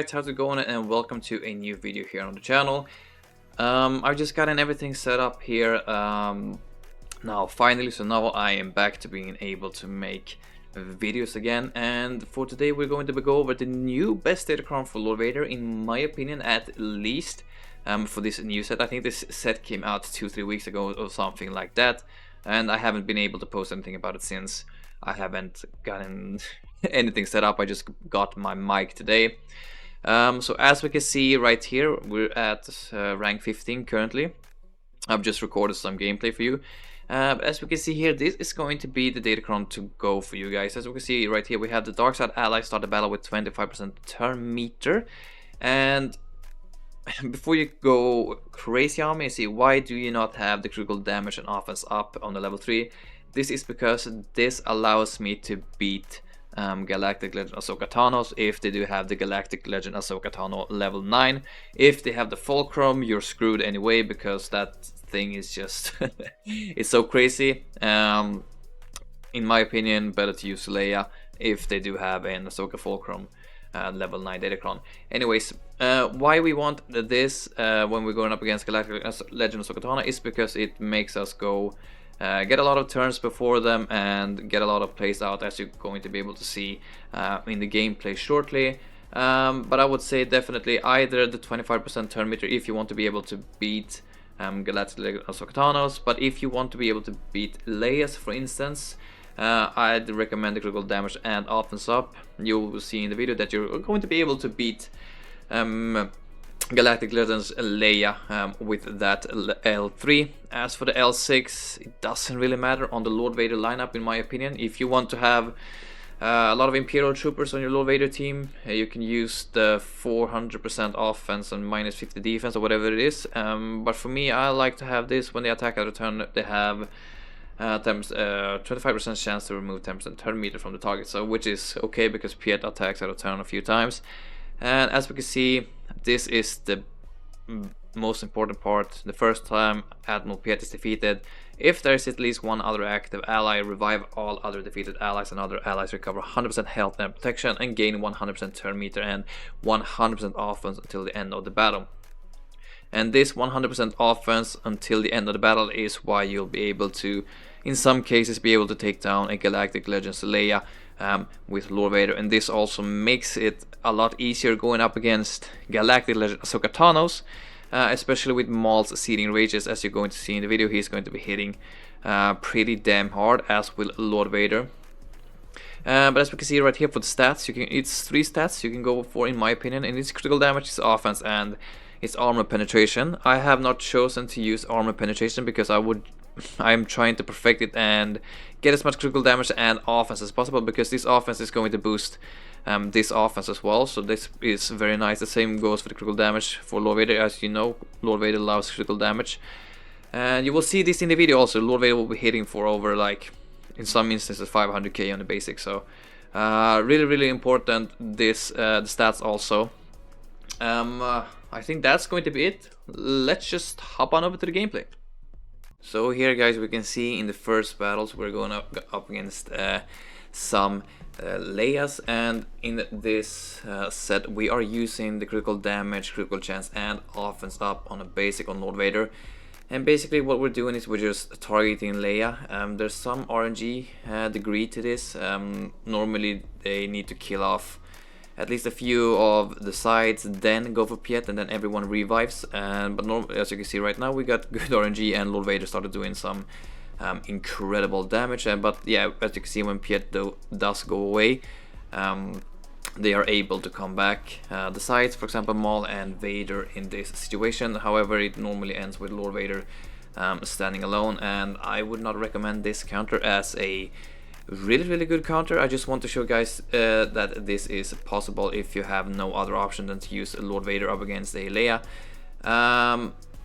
guys, how's it going, and welcome to a new video here on the channel. I've just gotten everything set up here now finally, so now I am back to being able to make videos again. And for today we're going to go over the new best Datacron for Lord Vader, in my opinion at least, for this new set. I think this set came out 2-3 weeks ago or something like that, and I haven't been able to post anything about it since. I haven't gotten anything set up. I just got my mic today. So as we can see right here, we're at rank 15 currently. I've just recorded some gameplay for you. But as we can see here, this is going to be the Datacron to go for you guys. As we can see right here, we have the dark side ally start the battle with 25% turn meter. And before you go crazy on me and see why do you not have the critical damage and offense up on the level 3, this is because this allows me to beat Galactic Legend Ahsoka Tano if they do have the Galactic Legend Ahsoka Tano level 9. If they have the Fulcrum, you're screwed anyway, because that thing is just it's so crazy. In my opinion, better to use Leia if they do have an Ahsoka Fulcrum level 9 Datacron. Anyways, why we want this when we're going up against Galactic Legend Ahsoka Tano is because it makes us go get a lot of turns before them and get a lot of plays out, as you're going to be able to see in the gameplay shortly. But I would say definitely either the 25% turn meter if you want to be able to beat Galactic Legend Ahsoka Tano's, but if you want to be able to beat Leia's, for instance, I'd recommend the critical damage and offense up. You'll see in the video that you're going to be able to beat Galactic Legends Leia with that L3. As for the L6, it doesn't really matter on the Lord Vader lineup, in my opinion. If you want to have a lot of Imperial troopers on your Lord Vader team, you can use the 400% offense and minus 50 defense or whatever it is. But for me, I like to have this when they attack at a turn. They have 25% chance to remove 10% turn meter from the target, so which is okay because Piet attacks at a turn a few times. And as we can see, this is the most important part. The first time Admiral Piet is defeated, if there is at least one other active ally, revive all other defeated allies, and other allies recover 100% health and protection and gain 100% turn meter and 100% offense until the end of the battle. And this 100% offense until the end of the battle is why you'll be able to, in some cases, be able to take down a Galactic Legends Leia with Lord Vader. And this also makes it a lot easier going up against Galactic Legend Ahsoka Tano's, especially with Maul's seeding rages. As you're going to see in the video, he's going to be hitting pretty damn hard, as will Lord Vader. But as we can see right here for the stats, it's 3 stats you can go for, in my opinion, and it's critical damage, it's offense, and it's armor penetration. I have not chosen to use armor penetration because I'm trying to perfect it and get as much critical damage and offense as possible, because this offense is going to boost this offense as well, so this is very nice. The same goes for the critical damage for Lord Vader. As you know, Lord Vader loves critical damage, and you will see this in the video also. Lord Vader will be hitting for over, like, in some instances 500k on the basic, so really important, this the stats also. I think that's going to be it. Let's just hop on over to the gameplay. So here, guys, we can see in the first battles we're going up against some Leias, and in this set we are using the critical damage, critical chance and offense up on a basic on Lord Vader. And basically what we're doing is we're just targeting Leia. There's some RNG degree to this. Normally they need to kill off at least a few of the sides, then go for Piet, and then everyone revives. But normally, as you can see right now, we got good RNG, and Lord Vader started doing some incredible damage. But yeah, as you can see, when Piet does go away, they are able to come back. The sides, for example, Maul and Vader in this situation. However, it normally ends with Lord Vader standing alone, and I would not recommend this counter as a really good counter. I just want to show guys that this is possible if you have no other option than to use Lord Vader up against a Leia.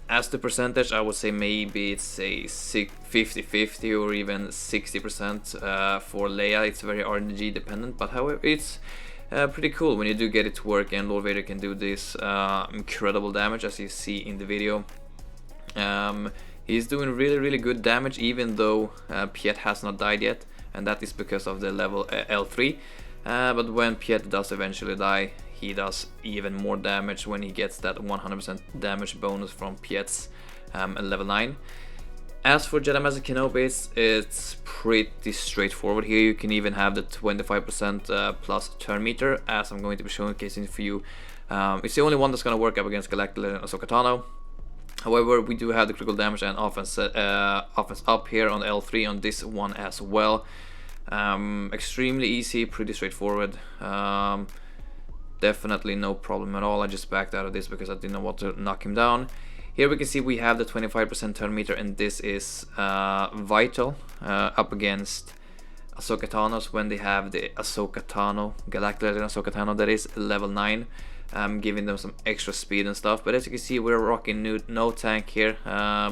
As the percentage, I would say maybe it's a 50-50 or even 60% for Leia. It's very RNG dependent, but however, it's pretty cool when you do get it to work, and Lord Vader can do this incredible damage, as you see in the video. He's doing really good damage, even though Piet has not died yet, and that is because of the level L3. But when Piet does eventually die, he does even more damage when he gets that 100% damage bonus from Piet's at level 9. As for Jedi Master Kenobi, it's pretty straightforward here. You can even have the 25% plus turn meter, as I'm going to be showcasing for you. It's the only one that's going to work up against Galactic Legends Ahsoka Tano. However, we do have the critical damage and offense up here on L3 on this one as well. Extremely easy, pretty straightforward. Definitely no problem at all. I just backed out of this because I didn't know what to knock him down. Here we can see we have the 25% turn meter, and this is vital up against Ahsoka Tano's when they have the Ahsoka Tano, Galactic Legends Ahsoka Tano, that is level 9, giving them some extra speed and stuff. But as you can see, we're rocking no tank here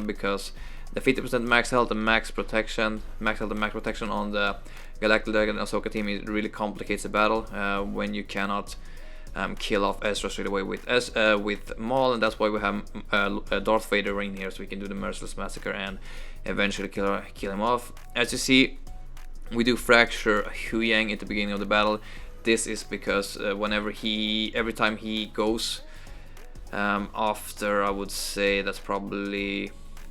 because the 50% max health and max protection on the Galactic Legends Ahsoka team, it really complicates the battle when you cannot kill off Ezra straight away with Maul, and that's why we have Darth Vader in here, so we can do the Merciless Massacre and eventually kill him off. As you see, we do fracture Hu Yang at the beginning of the battle. This is because every time he goes after, I would say that's probably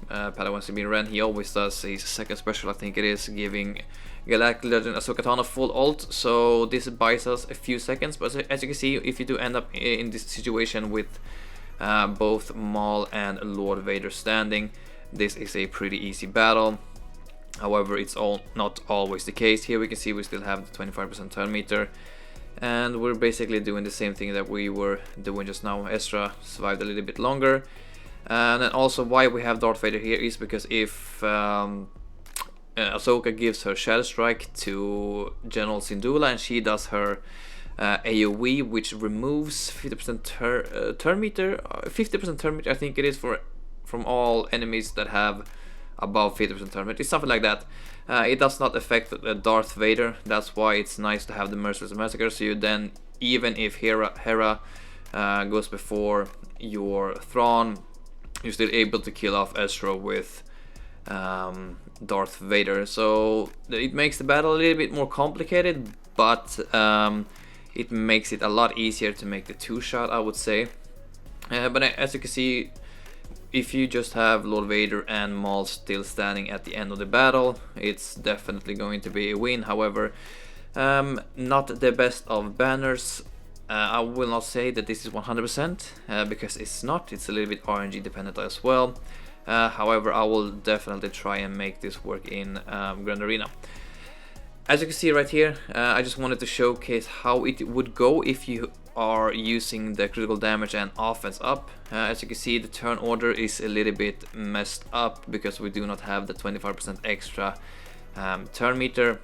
Padawan Sabine Wren, he always does his second special, I think it is, giving Galactic Legend Ahsoka Tano full ult, so this buys us a few seconds. But as you can see, if you do end up in this situation with both Maul and Lord Vader standing, this is a pretty easy battle. However, it's not always the case. Here we can see we still have the 25% turn meter, and we're basically doing the same thing that we were doing just now. Ezra survived a little bit longer. And then also why we have Darth Vader here is because if Ahsoka gives her Shadow Strike to General Syndulla and she does her AoE, which removes 50% turn meter, 50% turn meter I think it is from all enemies that have above 50% turn meter. It's something like that. It does not affect Darth Vader. That's why it's nice to have the Merciless Massacre. So you then, even if Hera goes before your Thrawn, you're still able to kill off Ezra with Darth Vader. So it makes the battle a little bit more complicated, but it makes it a lot easier to make the two-shot, I would say. But as you can see, if you just have Lord Vader and Maul still standing at the end of the battle, it's definitely going to be a win. However, not the best of banners. I will not say that this is 100% because it's not. It's a little bit RNG dependent as well. However, I will definitely try and make this work in Grand Arena. As you can see right here, I just wanted to showcase how it would go if you are using the critical damage and offense up. As you can see, the turn order is a little bit messed up because we do not have the 25% extra turn meter,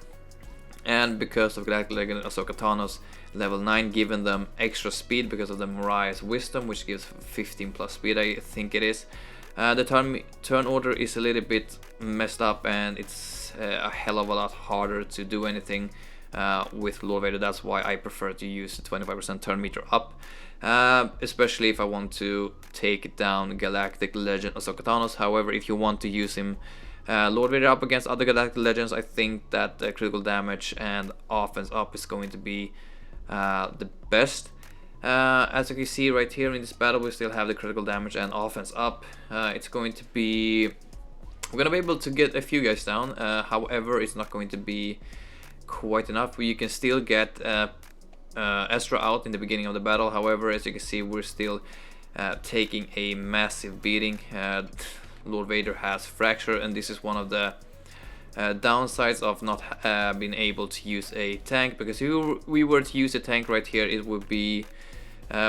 and because of Galactic Legends Ahsoka Tano's level 9 giving them extra speed because of the Mariah's Wisdom, which gives 15 plus speed, I think it is. The turn order is a little bit messed up, and it's a hell of a lot harder to do anything with Lord Vader. That's why I prefer to use the 25% turn meter up, especially if I want to take down Galactic Legend Ahsoka Tano. However, if you want to use him Lord Vader up against other Galactic Legends, I think that critical damage and offense up is going to be the best. As you can see right here in this battle, we still have the critical damage and offense up. It's going to be... we're going to be able to get a few guys down. However, it's not going to be quite enough. You can still get Ezra out in the beginning of the battle. However, as you can see, we're still taking a massive beating. Lord Vader has fracture, and this is one of the downsides of not being able to use a tank, because if we were to use a tank right here, it would be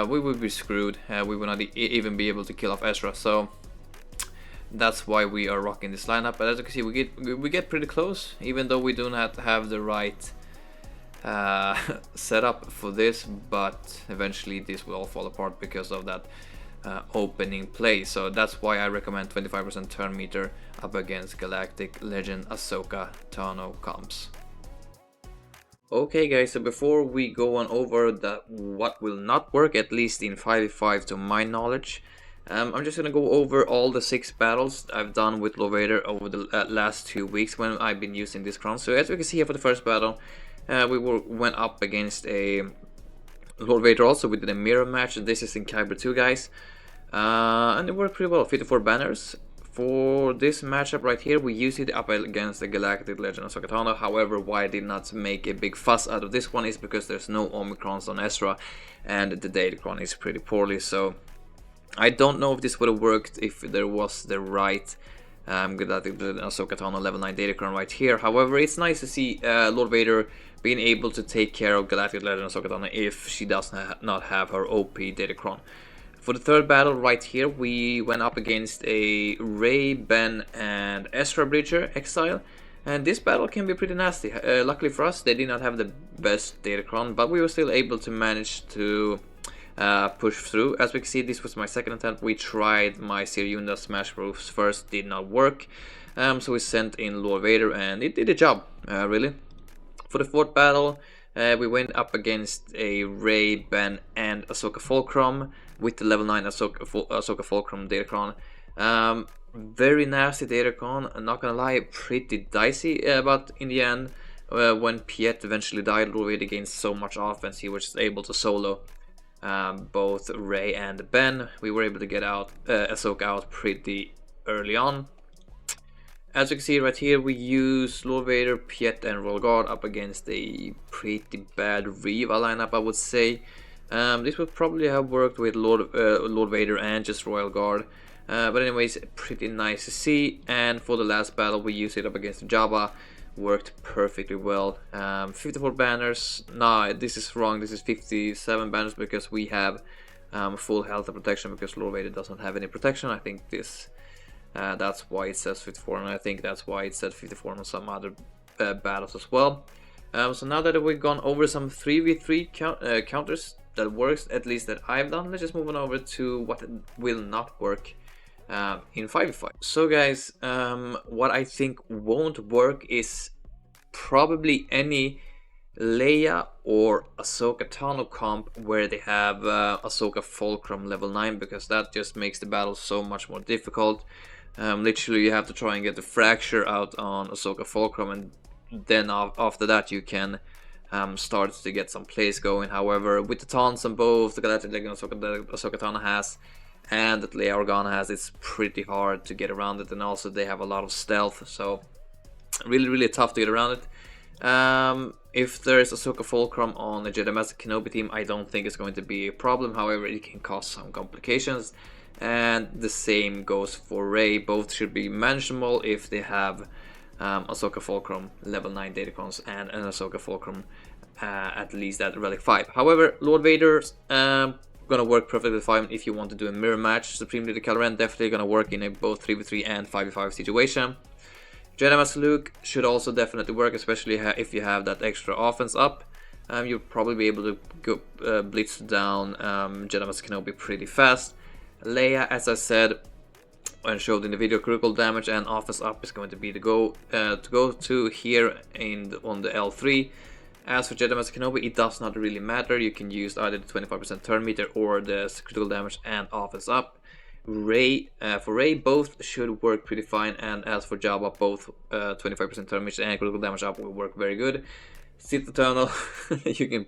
we would be screwed. We would not even be able to kill off Ezra. So that's why we are rocking this lineup. But as you can see, we get pretty close, even though we do not have the right setup for this. But eventually this will all fall apart because of that opening play. So that's why I recommend 25% turn meter up against Galactic Legend Ahsoka Tano comps. Okay guys, so before we go on over what will not work, at least in 5v5 to my knowledge, I'm just gonna go over all the 6 battles I've done with Lord Vader over the last 2 weeks when I've been using this crown. So as we can see here for the first battle, we went up against a Lord Vader also, we did a mirror match, and this is in Kyber 2, guys. And it worked pretty well, 54 banners. For this matchup right here, we used it up against the Galactic Legends Ahsoka Tano. However, why I did not make a big fuss out of this one is because there's no Omicrons on Ezra, and the Datacron is pretty poorly, so I don't know if this would have worked if there was the right Galactic Ahsoka Tano level 9 Datacron right here. However, it's nice to see Lord Vader being able to take care of Galactic Legends Ahsoka Tano if she does not have her OP Datacron. For the third battle right here, we went up against a Rey, Ben, and Ezra Bridger Exile. And this battle can be pretty nasty. Luckily for us, they did not have the best Datacron, but we were still able to manage to push through. As we can see, this was my second attempt. We tried my Siriunda Smash Moves first, did not work. So we sent in Lord Vader, and it did a job, really. For the fourth battle, we went up against a Rey, Ben, and Ahsoka Fulcrum with the level 9 Ahsoka Fulcrum Datacron. Very nasty Datacron, I'm not gonna lie, pretty dicey, but in the end, when Piet eventually died, Lord Vader gained so much offense, he was able to solo both Rey and Ben. We were able to get out Ahsoka out pretty early on. As you can see right here, we use Lord Vader, Piet, and Royal Guard up against a pretty bad Reva lineup, I would say. This would probably have worked with Lord Vader and just Royal Guard. But anyways, pretty nice to see. And for the last battle, we used it up against Jabba. Worked perfectly well. 54 banners. Nah, this is wrong. This is 57 banners because we have full health and protection because Lord Vader doesn't have any protection. I think this... that's why it says 54, and I think that's why it said 54 on some other battles as well. So now that we've gone over some 3v3 counters that works, at least that I've done, let's just move on over to what will not work in 5v5. So guys, what I think won't work is probably any Leia or Ahsoka Tano comp where they have Ahsoka Fulcrum level 9, because that just makes the battle so much more difficult. Literally you have to try and get the fracture out on Ahsoka Fulcrum, and then after that you can start to get some plays going. However, with the taunts on both the Galactic Legends Ahsoka Tano has and that Leia Organa has, it's pretty hard to get around it, and also they have a lot of stealth, so really tough to get around it. If there is Ahsoka Fulcrum on the Jedi Master Kenobi team, I don't think it's going to be a problem. However, it can cause some complications, and the same goes for Rey. Both should be manageable if they have Ahsoka Fulcrum level 9 Datacrons and an Ahsoka Fulcrum at least at Relic 5. However, Lord Vader's gonna work perfectly fine if you want to do a mirror match. Supreme Leader Kylo Ren definitely gonna work in a both 3v3 and 5v5 situation. Jedi Master Luke should also definitely work, especially if you have that extra offense up. You'll probably be able to go, blitz down Jedi Master Kenobi pretty fast. Leia, as I said and showed in the video, critical damage and offense up is going to be the go to here on the L3. As for Jedi Master Kenobi, it does not really matter. You can use either the 25% turn meter or the critical damage and offense up. Rey, for Rey, both should work pretty fine, and as for Jabba, both 25% turn meter and critical damage up will work very good. Sith Eternal, you can,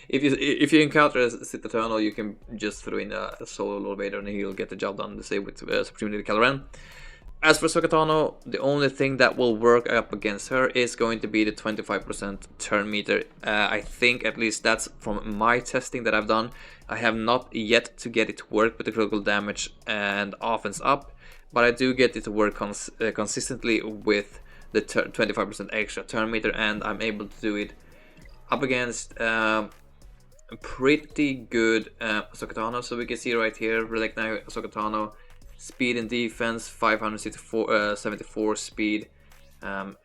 if you encounter a Sith Eternal, you can just throw in a solo Lord Vader and he'll get the job done. The same with Supreme Leader Kylo Ren. As for Ahsoka Tano, the only thing that will work up against her is going to be the 25% turn meter. I think at least that's from my testing that I've done. I have not yet to get it to work with the critical damage and offense up, but I do get it to work consistently with the 25% extra turn meter, and I'm able to do it up against pretty good Ahsoka Tano. So we can see right here, Relic 9 Ahsoka Tano, speed and defense 574 speed,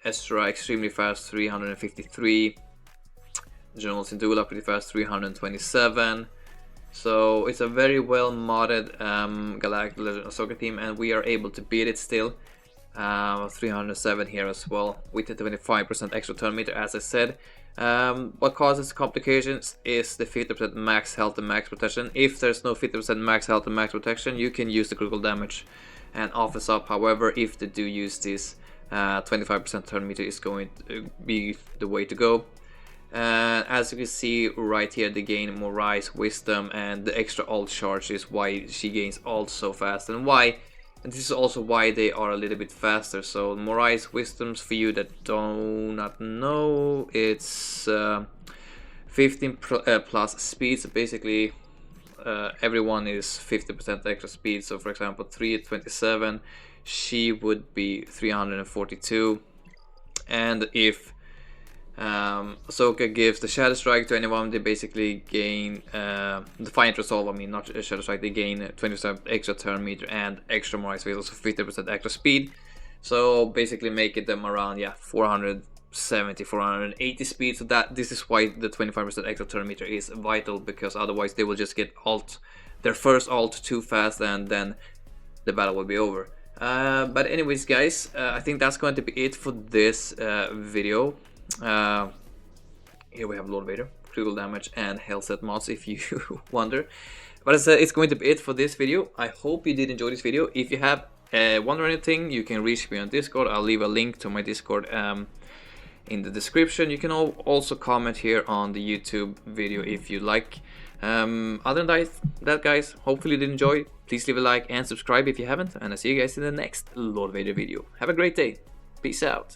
Ezra extremely fast 353, General Syndulla pretty fast 327. So it's a very well modded Galactic Legends Ahsoka team, and we are able to beat it still. 307 here as well with the 25% extra turn meter, as I said. What causes complications is the 50% max health and max protection. If there's no 50% max health and max protection, you can use the critical damage and offense up. However, if they do use this, 25% turn meter is going to be the way to go. As you can see right here, they gain more rise, wisdom, and the extra alt charge is why she gains alt so fast, and this is also why they are a little bit faster. So more rise, wisdoms, for you that do not know, it's 15 plus speed. So basically everyone is 50% extra speed. So for example, 3 at 27, she would be 342. And if Ahsoka gives the Shadow Strike to anyone, they basically gain Defiant Resolve, I mean not Shadow Strike, they gain 20% extra turn meter and extra more ice, also 50% extra speed. So basically making them around 470, 480 speed. So this is why the 25% extra turn meter is vital, because otherwise they will just get their first alt too fast, and then the battle will be over. But anyways guys, I think that's going to be it for this video. Here we have Lord Vader, critical damage and health set mods, if you wonder. But as I said, it's going to be it for this video. I hope you did enjoy this video. If you have wonder anything, you can reach me on Discord. I'll leave a link to my Discord in the description. You can also comment here on the YouTube video if you like. Other than that guys, hopefully you did enjoy. Please leave a like and subscribe if you haven't, and I'll see you guys in the next Lord Vader video. Have a great day. Peace out.